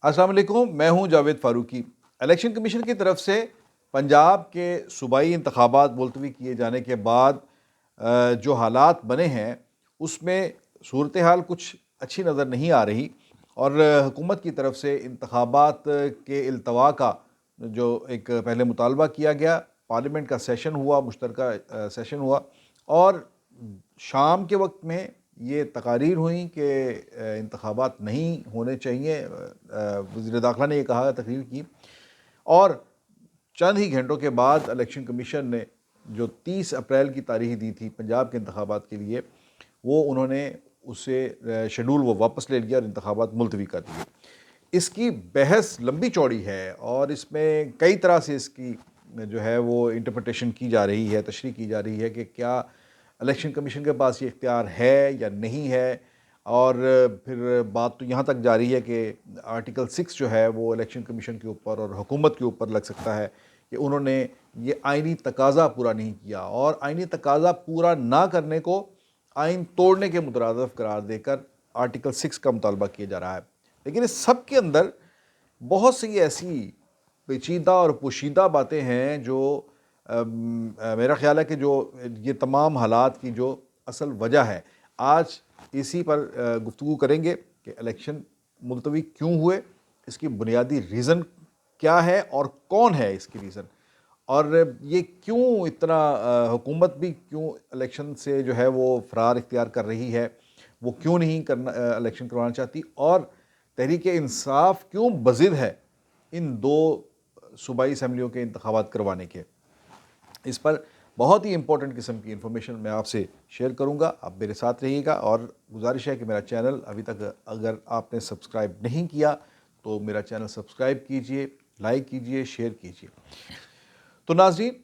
अस्सलाम वालेकुम, मैं हूं जावेद फ़ारूकी। इलेक्शन कमीशन की तरफ से पंजाब के सूबाई इंतखाबात मुलतवी किए जाने के बाद जो हालात बने हैं उसमें सूरत हाल कुछ अच्छी नज़र नहीं आ रही और हुकूमत की तरफ से इंतखाबात के इल्तवा का जो एक पहले मुतालबा किया गया, पार्लियामेंट का सेशन हुआ, मुश्तरका सेशन हुआ और शाम के वक्त में ये तकारीर हुई कि इंतखाबात नहीं होने चाहिए। वज़ीर दाखिला ने ये कहा, तकरीर की और चंद ही घंटों के बाद इलेक्शन कमीशन ने जो 30 अप्रैल की तारीख दी थी पंजाब के इंतखाबात के लिए, वो उन्होंने उससे शेड्यूल वो वापस ले लिया और इंतखाबात मुलतवी कर दिए। इसकी बहस लंबी चौड़ी है और इसमें कई तरह से इसकी जो है वो इंटरप्रिटेशन की जा रही है, तशरीह की जा रही है कि क्या इलेक्शन कमीशन के पास ये इख्तियार है या नहीं है। और फिर बात तो यहाँ तक जा रही है कि आर्टिकल 6 जो है वो इलेक्शन कमीशन के ऊपर और हुकूमत के ऊपर लग सकता है कि उन्होंने ये आइनी तकाज़ा पूरा नहीं किया और आइनी तकाज़ा पूरा ना करने को आइन तोड़ने के मुतरादिफ करार देकर आर्टिकल 6 का मुतालबा किया जा रहा है। लेकिन इस सब के अंदर बहुत सी ऐसी पेचीदा और पोशीदा बातें हैं जो मेरा ख़्याल है कि जो ये तमाम हालात की जो असल वजह है, आज इसी पर गुफ्तगू करेंगे कि इलेक्शन मुलतवी क्यों हुए, इसकी बुनियादी रीज़न क्या है और कौन है इसकी रीज़न, और ये क्यों इतना हुकूमत भी क्यों इलेक्शन से जो है वो फ़रार इख्तियार कर रही है, वो क्यों नहीं करना इलेक्शन करवाना चाहती, और तहरीक इंसाफ क्यों बज़िद है इन दो सूबाई असम्बलियों के इंतखाबात करवाने के। इस पर बहुत ही इंपॉर्टेंट किस्म की इंफॉर्मेशन मैं आपसे शेयर करूंगा। आप मेरे साथ रहिएगा और गुजारिश है कि मेरा चैनल अभी तक अगर आपने सब्सक्राइब नहीं किया तो मेरा चैनल सब्सक्राइब कीजिए, लाइक कीजिए, शेयर कीजिए। तो नाज़रीन,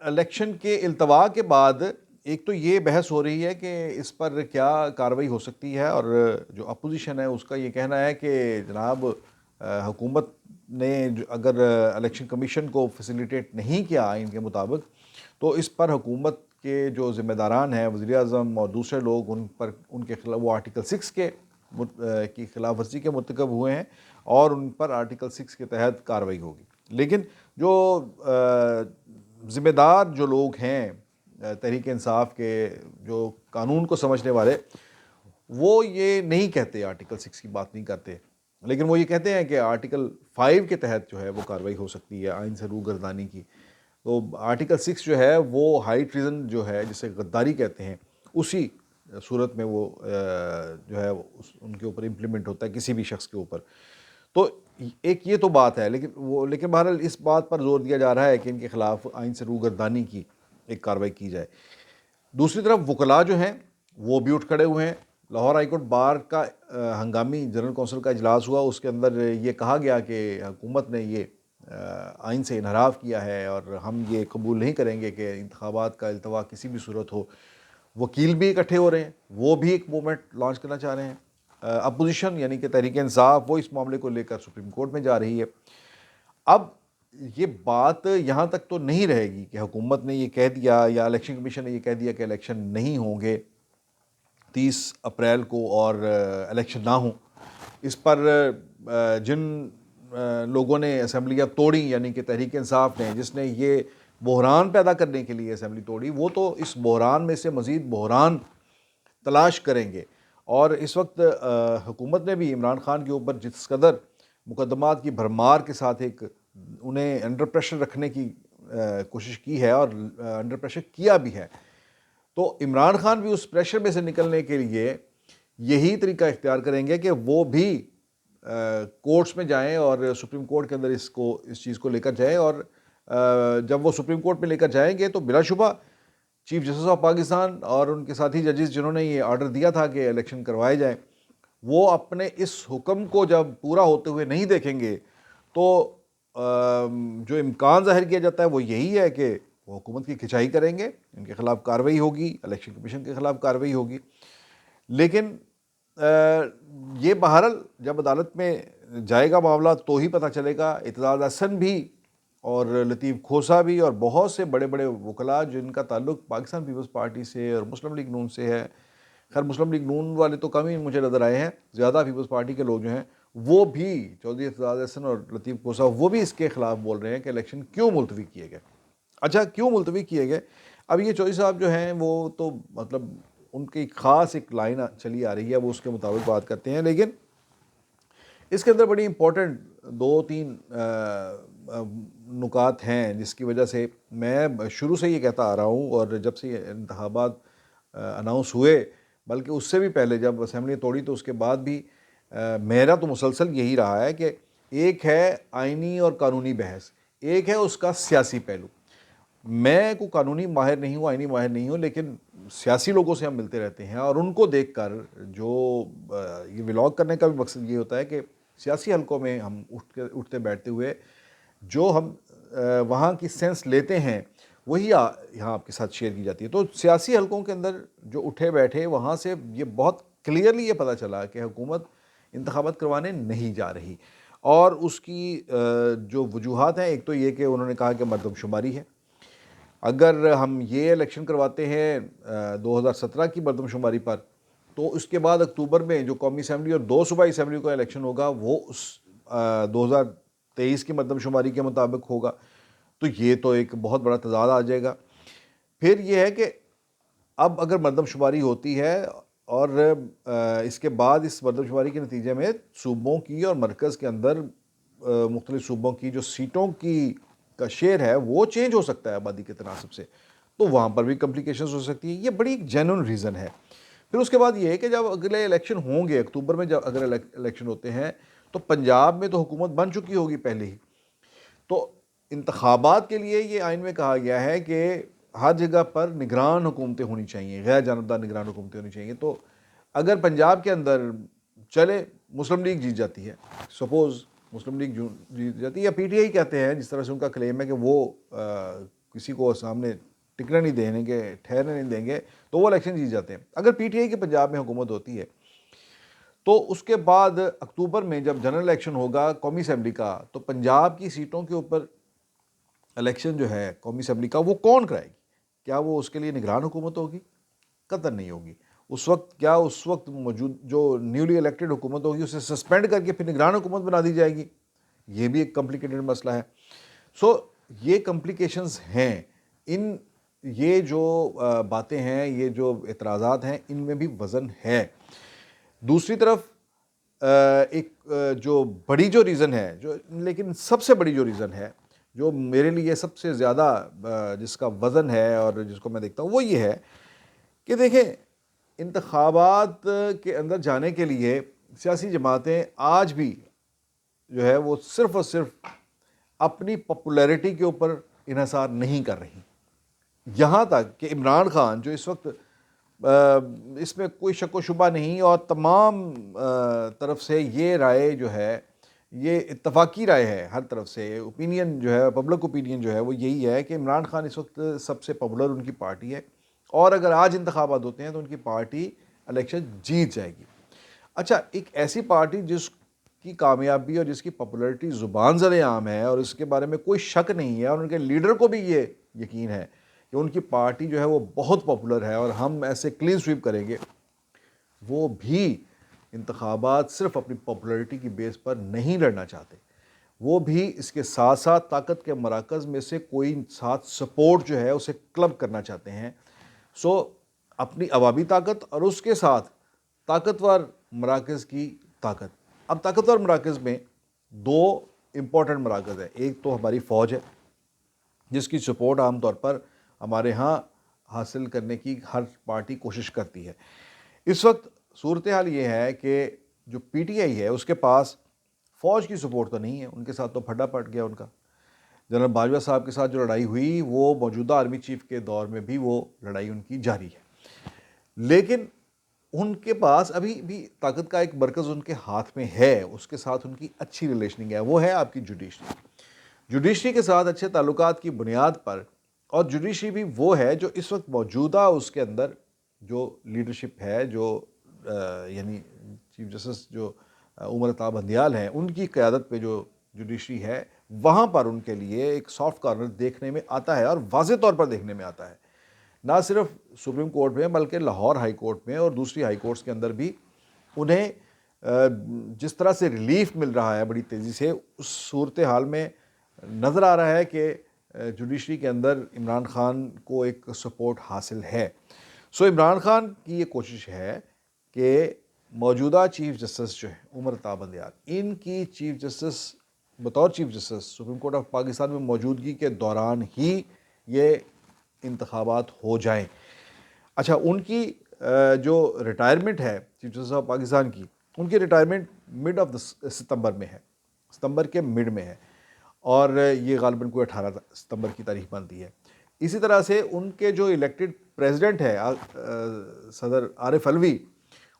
इलेक्शन के इल्तवा के बाद एक तो ये बहस हो रही है कि इस पर क्या कार्रवाई हो सकती है, और जो अपोजिशन है उसका ये कहना है कि जनाब हुकूमत ने अगर इलेक्शन कमीशन को फैसिलिटेट नहीं किया आइन के मुताबिक, तो इस पर हुकूमत के जो ज़िम्मेदारान हैं वज़ीर आज़म और दूसरे लोग, उन पर उनके खिलाफ वो आर्टिकल 6 के की खिलाफ वर्जी के मुर्तकब हुए हैं और उन पर आर्टिकल 6 के तहत कार्रवाई होगी। लेकिन जो ज़िम्मेदार जो लोग हैं तहरीक इंसाफ के, जो कानून को समझने वाले, वो ये नहीं कहते, आर्टिकल 6 की बात नहीं करते, लेकिन वो ये कहते हैं कि आर्टिकल 5 के तहत जो है वो कार्रवाई हो सकती है आइन से रूगर्दानी की। तो आर्टिकल 6 जो है वो हाई ट्रीज़न जो है, जिसे गद्दारी कहते हैं, उसी सूरत में वो जो है उनके ऊपर इम्प्लीमेंट होता है, किसी भी शख्स के ऊपर। तो एक ये तो बात है, लेकिन बहरहाल इस बात पर जोर दिया जा रहा है कि इनके खिलाफ आइन से रूगर्दानी की एक कार्रवाई की जाए। दूसरी तरफ वकला जो हैं वो भी उठ खड़े हुए हैं। लाहौर हाईकोर्ट बार का हंगामी जनरल कौंसिल का इजलास हुआ, उसके अंदर ये कहा गया कि हुकूमत ने ये आइन से इनहराफ किया है और हम ये कबूल नहीं करेंगे कि इंतखाबात का इल्तवा किसी भी सूरत हो। वकील भी इकट्ठे हो रहे हैं, वो भी एक मूवमेंट लॉन्च करना चाह रहे हैं। अपोजिशन यानी कि तहरीक इंसाफ, वो इस मामले को लेकर सुप्रीम कोर्ट में जा रही है। अब ये बात यहाँ तक तो नहीं रहेगी कि हुकूमत ने ये कह दिया या इलेक्शन कमीशन ने ये कह दिया कि इलेक्शन नहीं होंगे 30 अप्रैल को और इलेक्शन ना हो। इस पर जिन लोगों ने असम्बलियाँ तोड़ी, यानी कि तहरीक इंसाफ ने, जिसने ये बहरान पैदा करने के लिए असम्बली तोड़ी, वो तो इस बहरान में से मज़ीद बहरान तलाश करेंगे। और इस वक्त हुकूमत ने भी इमरान खान के ऊपर जिस कदर मुकदमात की भरमार के साथ एक उन्हें अंडर प्रेशर रखने की कोशिश की है और अंडर प्रेशर किया भी है, तो इमरान खान भी उस प्रेशर में से निकलने के लिए यही तरीका इख्तियार करेंगे कि वो भी कोर्ट्स में जाएं और सुप्रीम कोर्ट के अंदर इस चीज़ को लेकर जाएं। और जब वो सुप्रीम कोर्ट में लेकर जाएंगे तो बिलाशुबा चीफ जस्टिस ऑफ पाकिस्तान और उनके साथी जजेस जिन्होंने ये ऑर्डर दिया था कि इलेक्शन करवाए जाएं, वो अपने इस हुक्म को जब पूरा होते हुए नहीं देखेंगे तो जो इम्कान ज़ाहिर किया जाता है वो यही है कि वो हुकूमत की खिंचाई करेंगे, इनके खिलाफ कार्रवाई होगी, इलेक्शन कमीशन के खिलाफ कार्रवाई होगी। लेकिन ये बहरहाल जब अदालत में जाएगा मामला तो ही पता चलेगा। इत्तेज़ाज़ अहसन भी और लतीफ़ खोसा भी और बहुत से बड़े बड़े वकला जिनका ताल्लुक़ पाकिस्तान पीपल्स पार्टी से और मुस्लिम लीग नून से है, खैर मुस्लिम लीग नून वाले तो कम ही मुझे नज़र आए हैं, ज़्यादा पीपल्स पार्टी के लोग जो हैं वो भी, चौधरी एतजाज़ अहसन और लतीफ़ कोसा, वो भी इसके ख़िलाफ़ बोल रहे हैं कि इलेक्शन क्यों मुलतवी किए गए। अच्छा, क्यों मुलतवी किए गए? अब ये चौधरी साहब जो हैं वो तो मतलब उनकी ख़ास एक लाइन चली आ रही है, वो उसके मुताबिक बात करते हैं, लेकिन इसके अंदर बड़ी इंपॉर्टेंट 2-3 नुकात हैं जिसकी वजह से मैं शुरू से ये कहता आ रहा हूँ, और जब से ये इंतखाबात अनाउंस हुए, बल्कि उससे भी पहले जब असेंबली तोड़ी तो उसके बाद भी मेरा तो मुसलसल यही रहा है कि एक है आइनी और कानूनी बहस, एक है उसका सियासी पहलू। मैं कोई कानूनी माहिर नहीं हूँ, आइनी माहिर नहीं हूँ, लेकिन सियासी लोगों से हम मिलते रहते हैं और उनको देखकर जो ये व्लॉग करने का भी मकसद ये होता है कि सियासी हलकों में हम उठते बैठते हुए जो हम वहाँ की सेंस लेते हैं वही यहाँ आपके साथ शेयर की जाती है। तो सियासी हलकों के अंदर जो उठे बैठे, वहाँ से ये बहुत क्लियरली ये पता चला कि हुकूमत इंतखाबात करवाने नहीं जा रही, और उसकी जो वजूहात हैं, एक तो ये कि उन्होंने कहा कि मरदमशुमारी है। अगर हम ये इलेक्शन करवाते हैं 2017 की मरदमशुमारी पर, तो उसके बाद अक्टूबर में जो कौमी असम्बली और 2 सूबाई असम्बली का इलेक्शन होगा वो उस 2023 की मरदमशुमारी के मुताबिक होगा। तो ये तो एक बहुत बड़ा तज़ाद आ जाएगा। फिर ये है कि अब अगर मरदमशुमारी होती है और इसके बाद इस मरदमशुमारी के नतीजे में सूबों की और मरकज़ के अंदर मुख्तलिफ सूबों की जो सीटों की का शेयर है वो चेंज हो सकता है आबादी के तनासब से, तो वहाँ पर भी कम्प्लिकेशंस हो सकती है। ये बड़ी एक जेन्युइन रीज़न है। फिर उसके बाद ये है कि जब अगले इलेक्शन होंगे अक्टूबर में, जब अगर इलेक्शन होते हैं तो पंजाब में तो हुकूमत बन चुकी होगी पहले ही, तो इंतखाबात के लिए ये आइन में कहा गया है कि हर जगह पर निगरान हुकूमतें होनी चाहिए, गैर जानबदार निगरान हुकूमतें होनी चाहिए। तो अगर पंजाब के अंदर चले मुस्लिम लीग जीत जाती है, सपोज़ मुस्लिम लीग जीत जाती है, या पीटीआई कहते हैं जिस तरह से उनका क्लेम है कि वो किसी को सामने टिकने नहीं देंगे, ठहरने नहीं देंगे, तो वो इलेक्शन जीत जाते हैं। अगर पीटीआई की पंजाब में हुकूमत होती है तो उसके बाद अक्टूबर में जब जनरल इलेक्शन होगा कौमी असम्बली का, तो पंजाब की सीटों के ऊपर इलेक्शन जो है कौमी असम्बली का वो कौन कराएगी? क्या वो उसके लिए निगरान हुकूमत होगी? कतई नहीं होगी। उस वक्त क्या उस वक्त मौजूद जो न्यूली इलेक्टेड हुकूमत होगी उसे सस्पेंड करके फिर निगरान हुकूमत बना दी जाएगी? ये भी एक कॉम्प्लिकेटेड मसला है। सो ये कॉम्प्लिकेशंस हैं। इन ये जो बातें हैं, ये जो एतराज़ात हैं, इनमें भी वज़न है। दूसरी तरफ एक जो बड़ी जो रीज़न है, जो लेकिन सबसे बड़ी जो रीज़न है, जो मेरे लिए सबसे ज़्यादा जिसका वज़न है और जिसको मैं देखता हूँ, वो ये है कि देखें, इंतखाबात के अंदर जाने के लिए सियासी जमातें आज भी जो है वो सिर्फ़ और सिर्फ अपनी पॉपुलैरिटी के ऊपर इन्हिसार नहीं कर रही। यहाँ तक कि इमरान खान जो इस वक्त इसमें कोई शक व शुबा नहीं, और तमाम तरफ से ये राय जो है, ये इत्तफाकी राय है हर तरफ से, ओपिनियन जो है, पब्लिक ओपिनियन जो है वो यही है कि इमरान खान इस वक्त सबसे पॉपुलर उनकी पार्टी है, और अगर आज इंतखाबात होते हैं तो उनकी पार्टी इलेक्शन जीत जाएगी। अच्छा, एक ऐसी पार्टी जिसकी कामयाबी और जिसकी पॉपुलैरिटी ज़ुबान ज़र-ए-आम है और इसके बारे में कोई शक नहीं है, और उनके लीडर को भी ये यकीन है कि उनकी पार्टी जो है वो बहुत पॉपुलर है और हम ऐसे क्लीन स्वीप करेंगे, वो भी इंतखाबात सिर्फ अपनी पॉपुलैरिटी की बेस पर नहीं लड़ना चाहते। वो भी इसके साथ साथ ताकत के मराकज़ में से कोई साथ सपोर्ट जो है उसे क्लब करना चाहते हैं। सो अपनी अवामी ताकत और उसके साथ ताकतवर मराकज़ की ताकत। अब ताकतवर मराकज़ में दो इम्पोर्टेंट मराकज़ हैं। एक तो हमारी फ़ौज है जिसकी सपोर्ट आम तौर पर हमारे यहाँ हासिल करने की हर पार्टी कोशिश करती है। इस वक्त सूरत हाल ये है कि जो पीटीआई है उसके पास फ़ौज की सपोर्ट तो नहीं है, उनके साथ तो फड्डा पड़ गया उनका। जनरल बाजवा साहब के साथ जो लड़ाई हुई वो मौजूदा आर्मी चीफ के दौर में भी वो लड़ाई उनकी जारी है, लेकिन उनके पास अभी भी ताकत का एक मरकज़ उनके हाथ में है, उसके साथ उनकी अच्छी रिलेशनिंग है, वो है आपकी जुडिशरी। जुडिशरी के साथ अच्छे ताल्लुकात की बुनियाद पर, और जुडिशरी भी वो है जो इस वक्त मौजूदा उसके अंदर जो लीडरशिप है, जो यानी चीफ जस्टिस जो उमर अता बंदियाल हैं, उनकी क़यादत पे जो जुडिशरी है, वहाँ पर उनके लिए एक सॉफ्ट कॉर्नर देखने में आता है और वाज़ेह तौर पर देखने में आता है। ना सिर्फ सुप्रीम कोर्ट में बल्कि लाहौर हाई कोर्ट में और दूसरी हाई कोर्ट्स के अंदर भी उन्हें जिस तरह से रिलीफ मिल रहा है बड़ी तेज़ी से, उस सूरत हाल में नज़र आ रहा है कि जुडिशरी के अंदर इमरान खान को एक सपोर्ट हासिल है। सो इमरान खान की ये कोशिश है कि मौजूदा चीफ जस्टिस जो है उमर अता बंदियाल, इनकी चीफ जस्टिस बतौर chief justice supreme court of Pakistan में मौजूदगी के दौरान ही ये इंतखाबात हो जाएं। अच्छा, उनकी जो रिटायरमेंट है चीफ जस्टिस ऑफ पाकिस्तान की, उनकी रिटायरमेंट मिड ऑफ सितंबर में है, सितंबर के मिड में है, और ये गालिबन कोई 18 सितंबर की तारीख बनती है। इसी तरह से उनके जो इलेक्टेड प्रेसिडेंट है सदर आरिफ अलवी,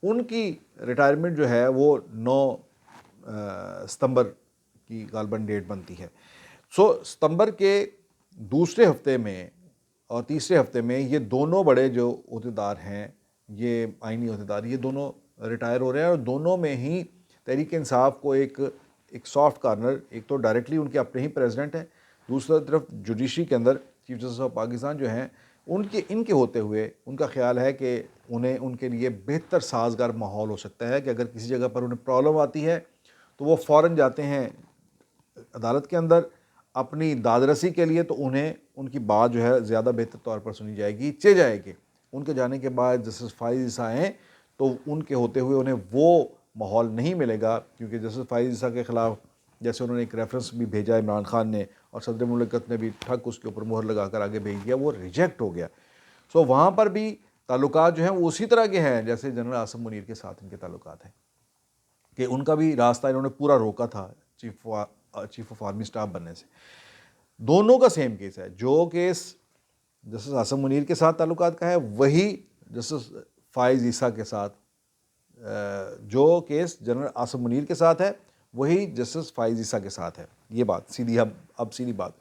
उनकी रिटायरमेंट जो है वो 9 सितंबर की गालिबन डेट बनती है। सो सितंबर के दूसरे हफ्ते में और तीसरे हफ्ते में ये दोनों बड़े जो अहदेदार हैं, ये आइनी अहदेदार, ये दोनों रिटायर हो रहे हैं, और दोनों में ही तहरीक इंसाफ को एक सॉफ्ट कार्नर, एक तो डायरेक्टली उनके अपने ही प्रेसिडेंट हैं, दूसरी तरफ जुडिशरी के अंदर चीफ जस्टिस ऑफ पाकिस्तान जो हैं, इनके होते हुए उनका ख्याल है कि उन्हें उनके लिए बेहतर साजगार माहौल हो सकता है कि अगर किसी जगह पर उन्हें प्रॉब्लम आती है तो वो फ़ौरन जाते हैं अदालत के अंदर अपनी दादरसी के लिए, तो उन्हें उनकी बात जो है ज़्यादा बेहतर तौर पर सुनी जाएगी, चे जाएगी। उनके जाने के बाद जस्टिस फाइज़ ईसा आएँ तो उनके होते हुए उन्हें वो माहौल नहीं मिलेगा, क्योंकि जस्टिस फाइज़ ईसा के ख़िलाफ़ जैसे उन्होंने एक रेफरेंस भी भेजा इमरान खान ने और सदर मुमलिकत ने भी ठक उसके ऊपर मुहर लगाकर आगे भेज दिया, वो रिजेक्ट हो गया। सो वहाँ पर भी ताल्लुकात जो हैं वो उसी तरह के हैं जैसे जनरल आसिम मुनीर के साथ इनके ताल्लुकात हैं, कि उनका भी रास्ता इन्होंने पूरा रोका था चीफ ऑफ आर्मी स्टाफ बनने से। दोनों का सेम केस है। जो केस जस्टिस आसिम मुनीर के साथ ताल्लुकात का है, वही जस्टिस फाइज़ ईसा के साथ, जो केस जनरल आसिम मुनीर के साथ है वही जस्टिस फाइज़ ईसा के साथ है। ये बात सीधी, अब सीधी बात।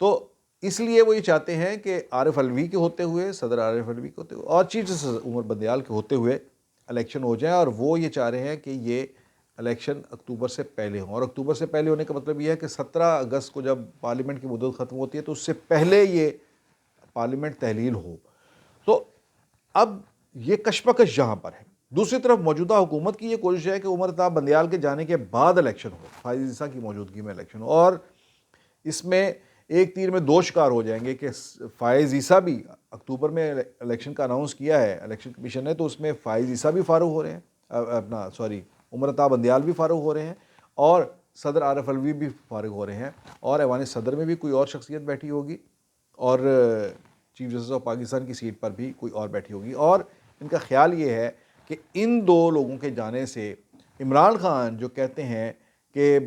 तो इसलिए वो ये चाहते हैं कि आरिफ अलवी के होते हुए, सदर आरिफ अलवी के होते हुए और चीफ जस्टिस उमर बंदियाल के होते हुए इलेक्शन हो जाए, और वो ये चाह रहे हैं कि ये इलेक्शन अक्टूबर से पहले हों। और अक्टूबर से पहले होने का मतलब ये है कि 17 अगस्त को जब पार्लियामेंट की मुद्दत ख़त्म होती है तो उससे पहले ये पार्लियामेंट तहलील हो। तो अब ये कशमकश जहाँ पर है, दूसरी तरफ मौजूदा हुकूमत की ये कोशिश है कि उमर अता बंदियाल के जाने के बाद इलेक्शन हो, फाइज़ ईसा की मौजूदगी में इलेक्शन हो, और इसमें एक तीर में दो शिकार हो जाएंगे कि फाइज़ ईसा भी अक्टूबर में इलेक्शन का अनाउंस किया है इलेक्शन कमीशन ने, तो उसमें फाइज़ ईसा भी फारूक हो रहे हैं, अपना सॉरी उमर अता बंदियाल भी फारूक हो रहे हैं, और सदर आरिफ अलवी भी फारूक हो रहे हैं, और ऐवान सदर में भी कोई और शख्सियत बैठी होगी, और चीफ जस्टिस ऑफ पाकिस्तान की सीट पर भी कोई और बैठी होगी। और इनका ख्याल ये है कि इन दो लोगों के जाने से इमरान खान जो कहते हैं कि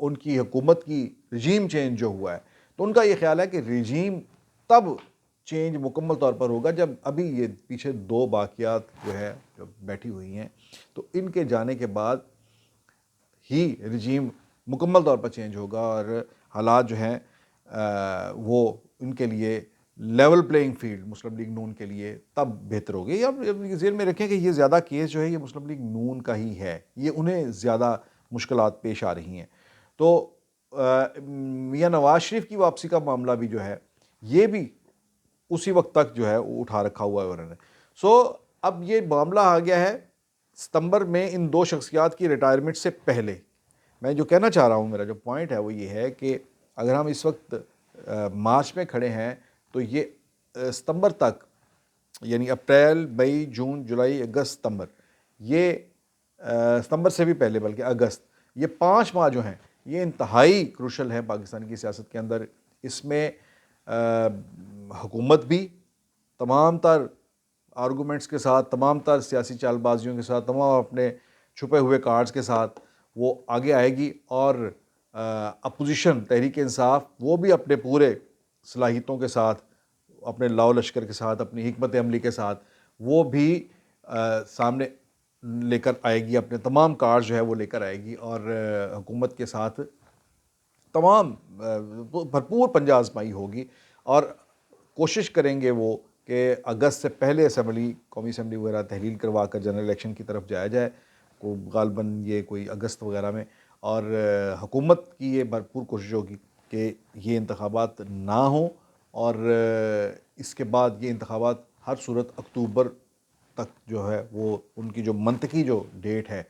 उनकी हुकूमत की रजीम चेंज जो हुआ है, तो उनका ये ख्याल है कि रजीम तब चेंज मुकम्मल तौर पर होगा जब अभी ये पीछे दो बाकियात जो है जो बैठी हुई हैं, तो इनके जाने के बाद ही रजीम मुकम्मल तौर पर चेंज होगा और हालात जो हैं वो इनके लिए लेवल प्लेइंग फील्ड मुस्लिम लीग नून के लिए तब बेहतर होगी। अब जेल में रखें कि ये ज़्यादा केस जो है ये मुस्लिम लीग नून का ही है, ये उन्हें ज़्यादा मुश्किलात पेश आ रही हैं। तो मियां नवाज शरीफ की वापसी का मामला भी जो है ये भी उसी वक्त तक जो है वो उठा रखा हुआ है उन्होंने। सो अब ये मामला आ गया है सितंबर में इन दो शख्सियात की रिटायरमेंट से पहले। मैं जो कहना चाह रहा हूँ, मेरा जो पॉइंट है वो ये है कि अगर हम इस वक्त मार्च में खड़े हैं तो ये सितंबर तक, यानी अप्रैल मई जून जुलाई अगस्त सितंबर, ये सितंबर से भी पहले बल्कि अगस्त, ये 5 माह जो हैं ये इंतहाई क्रूशल हैं पाकिस्तान की सियासत के अंदर। इसमें हुकूमत भी तमाम तर आर्गूमेंट्स के साथ, तमाम तर सियासी चालबाजियों के साथ, तमाम अपने छुपे हुए कार्ड्स के साथ वो आगे आएगी, और अपोजिशन तहरीक इंसाफ वो भी अपने पूरे सलाहियतों के साथ, अपने लाओ लश्कर के साथ, अपनी हिकमत अमली के साथ वो भी सामने लेकर आएगी, अपने तमाम कार्ड जो है वो लेकर आएगी, और हुकूमत के साथ तमाम भरपूर पंजा आजमाई होगी, और कोशिश करेंगे वो कि अगस्त से पहले असम्बली, कौमी असम्बली वगैरह तहलील करवा कर जनरल इलेक्शन की तरफ जाया जाए, को गालबन ये कोई अगस्त वगैरह में। और हुकूमत की ये भरपूर कोशिश होगी कि ये इंतखाबात ना हो और इसके बाद ये इंतखाबात हर सूरत अक्टूबर तक जो है वो उनकी जो मंतकी जो डेट है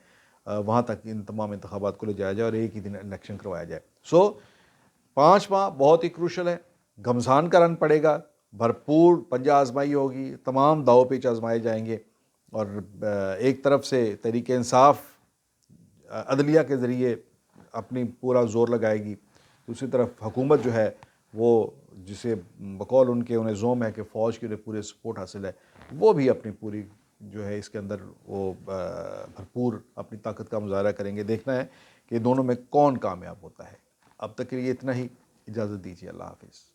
वहाँ तक इन तमाम इंतखाबात को ले जाया जाए और एक ही दिन इलेक्शन करवाया जाए। सो 5 माह बहुत ही क्रूशल है, घमसान का रन पड़ेगा, भरपूर पंजा आजमाई होगी, तमाम दाव पेच आजमाए जाएंगे और एक तरफ से तहरीक इंसाफ अदलिया के ज़रिए अपनी पूरा ज़ोर लगाएगी, दूसरी तरफ हुकूमत जो है वो जिसे बकौल उन्हें ज़ोम है कि फ़ौज की पूरे सपोर्ट हासिल है, वो भी अपनी पूरी जो है इसके अंदर वो भरपूर अपनी ताकत का मुज़ाहरा करेंगे। देखना है कि दोनों में कौन कामयाब होता है। अब तक के लिए इतना ही, इजाज़त दीजिए, अल्लाह हाफ़िज़।